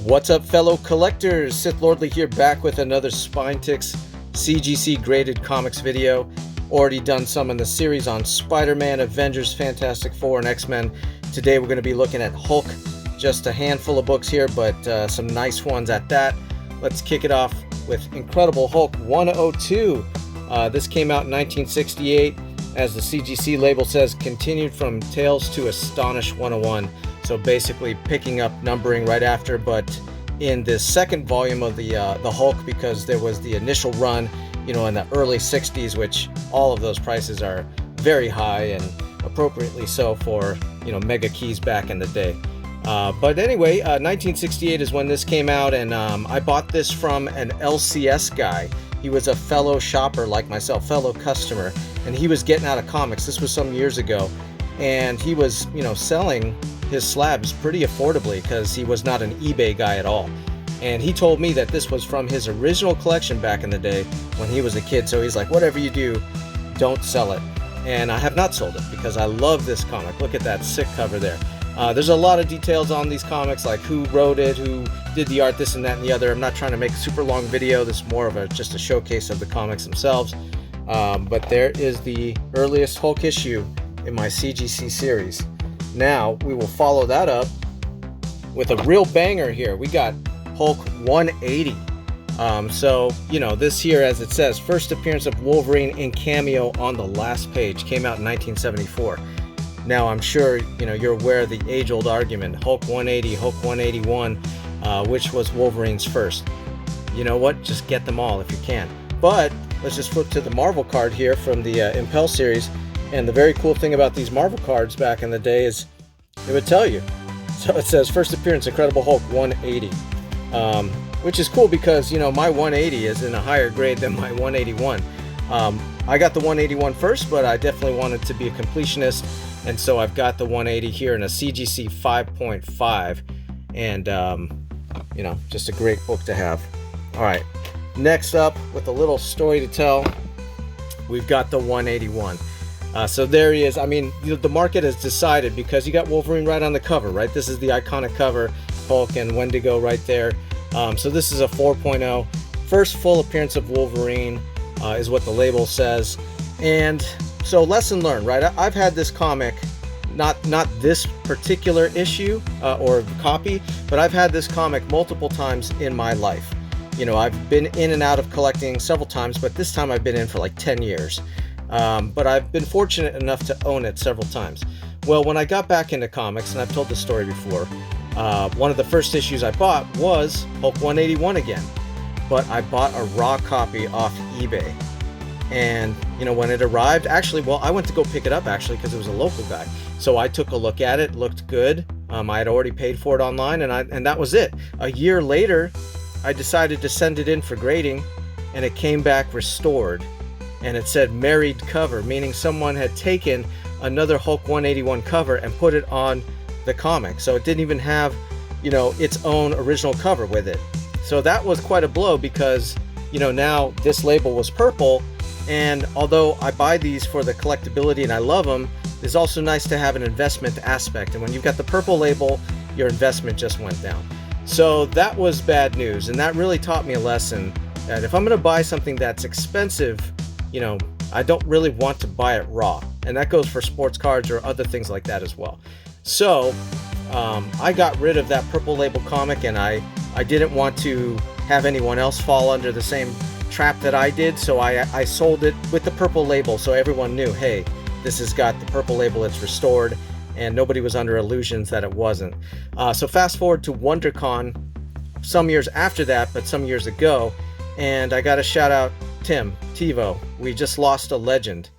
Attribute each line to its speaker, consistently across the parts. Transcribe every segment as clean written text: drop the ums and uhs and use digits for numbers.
Speaker 1: What's up, fellow collectors? Sith Lordly here, back with another Spine-Tix CGC graded comics video. Already done some in the series on Spider-Man, Avengers, Fantastic Four, and X-Men. Today we're going to be looking at Hulk. Just a handful of books here, but some nice ones at that. Let's kick it off with Incredible Hulk 102. This came out in 1968. As the CGC label says, continued from Tales to Astonish 101. So basically picking up numbering right after, but in the second volume of the Hulk, because there was the initial run, in the early 60s, which all of those prices are very high and appropriately so for, mega keys back in the day. But anyway, 1968 is when this came out, and I bought this from an LCS guy. He was a fellow shopper like myself, fellow customer, and he was getting out of comics. This was some years ago, and he was, selling his slabs pretty affordably because he was not an eBay guy at all. And he told me that this was from his original collection back in the day when he was a kid. So he's like, whatever you do, don't sell it. And I have not sold it because I love this comic. Look at that sick cover there. There's a lot of details on these comics, like who wrote it, who did the art, this and that and the other. I'm not trying to make a super long video. This is more of just a showcase of the comics themselves. But there is the earliest Hulk issue in my CGC series. Now we will follow that up with a real banger here. We got Hulk 180. So this here, as it says, first appearance of Wolverine in Cameo on the last page, came out in 1974. Now I'm sure you're aware of the age-old argument, Hulk 180, Hulk 181, which was Wolverine's first. You know what? Just get them all if you can. But let's just flip to the Marvel card here from the Impel series. And the very cool thing about these Marvel cards back in the day is it would tell you. So it says first appearance Incredible Hulk 180, which is cool because my 180 is in a higher grade than my 181. I got the 181 first, but I definitely wanted to be a completionist, and so I've got the 180 here in a CGC 5.5, and just a great book to have. All right, next up with a little story to tell, we've got the 181. So there he is. I mean, the market has decided, because you got Wolverine right on the cover, right? This is the iconic cover, Hulk and Wendigo right there. So this is a 4.0. First full appearance of Wolverine is what the label says. And so lesson learned, right? I've had this comic, not this particular issue or copy, but I've had this comic multiple times in my life. I've been in and out of collecting several times, but this time I've been in for like 10 years. But I've been fortunate enough to own it several times. Well, when I got back into comics, and I've told this story before, one of the first issues I bought was Hulk 181 again. But I bought a raw copy off eBay. And, when it arrived, I went to go pick it up because it was a local guy. So I took a look at it, looked good. I had already paid for it online, and that was it. A year later, I decided to send it in for grading, and it came back restored. And it said married cover, meaning someone had taken another Hulk 181 cover and put it on the comic. So it didn't even have, its own original cover with it. So that was quite a blow because, now this label was purple. And although I buy these for the collectability and I love them, it's also nice to have an investment aspect. And when you've got the purple label, your investment just went down. So that was bad news. And that really taught me a lesson that if I'm going to buy something that's expensive, I don't really want to buy it raw. And that goes for sports cards or other things like that as well. So I got rid of that purple label comic, and I didn't want to have anyone else fall under the same trap that I did. So I sold it with the purple label so everyone knew, hey, this has got the purple label, it's restored, and nobody was under illusions that it wasn't. So fast forward to WonderCon some years after that, but some years ago, and I got to shout out TiVo. We just lost a legend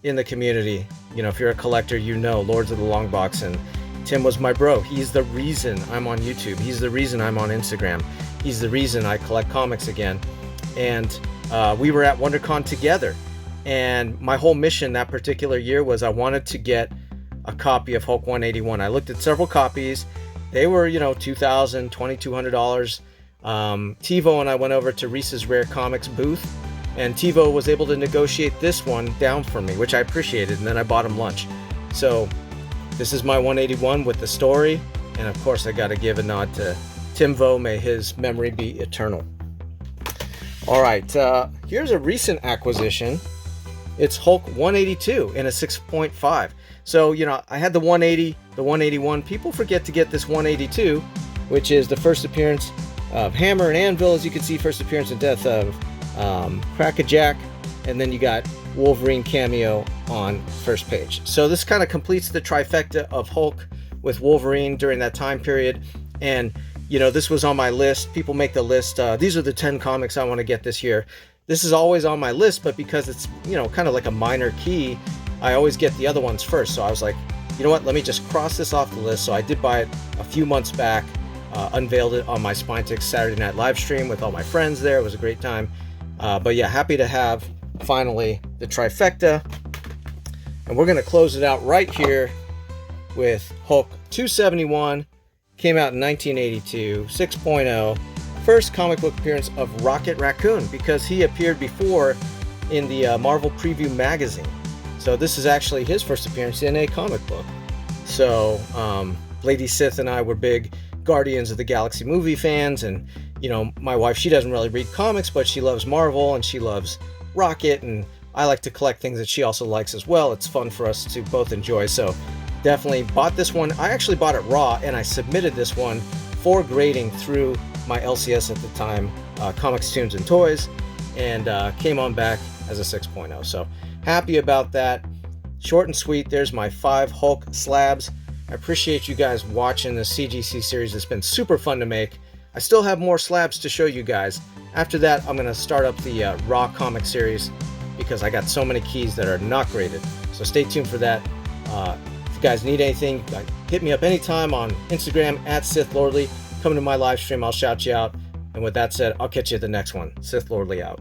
Speaker 1: in the community. If you're a collector, Lords of the Long Box, and Tim was my bro. He's the reason I'm on YouTube. He's the reason I'm on Instagram. He's the reason I collect comics again. And we were at WonderCon together. And my whole mission that particular year was I wanted to get a copy of Hulk 181. I looked at several copies. They were, $2,000, $2,200. TiVo and I went over to Reese's Rare Comics booth, and TiVo was able to negotiate this one down for me, which I appreciated, and then I bought him lunch. So this is my 181 with the story, and of course I got to give a nod to Tim Vo, may his memory be eternal. All right, here's a recent acquisition. It's Hulk 182 in a 6.5. So, you know, I had the 180, the 181. People forget to get this 182, which is the first appearance of Hammer and Anvil, as you can see, first appearance and death of Crackerjack, and then you got Wolverine cameo on first page. So this kind of completes the trifecta of Hulk with Wolverine during that time period. And, you know, this was on my list. People make the list. These are the 10 comics I want to get this year. This is always on my list, but because it's, you know, kind of like a minor key, I always get the other ones first. So I was like, you know what, let me just cross this off the list. So I did buy it a few months back, unveiled it on my Spinetix Saturday night live stream with all my friends there. It was a great time. But yeah, happy to have finally the trifecta. And we're going to close it out right here with Hulk 271. Came out in 1982, 6.0. First comic book appearance of Rocket Raccoon, because he appeared before in the Marvel Preview magazine. So this is actually his first appearance in a comic book. So Lady Sith and I were big Guardians of the Galaxy movie fans, and you know, my wife, she doesn't really read comics, but she loves Marvel and she loves Rocket, and I like to collect things that she also likes as well. It's fun for us to both enjoy. So definitely bought this one. I actually bought it raw, and I submitted this one for grading through my LCS at the time, Comics, Tunes, and Toys, and came on back as a 6.0. So happy about that. Short and sweet. There's my 5 Hulk slabs. I appreciate you guys watching this CGC series. It's been super fun to make. I still have more slabs to show you guys. After that, I'm going to start up the raw comic series, because I got so many keys that are not graded. So stay tuned for that. If you guys need anything, hit me up anytime on Instagram at SithLordly. Come to my live stream, I'll shout you out. And with that said, I'll catch you at the next one. Sith Lordly out.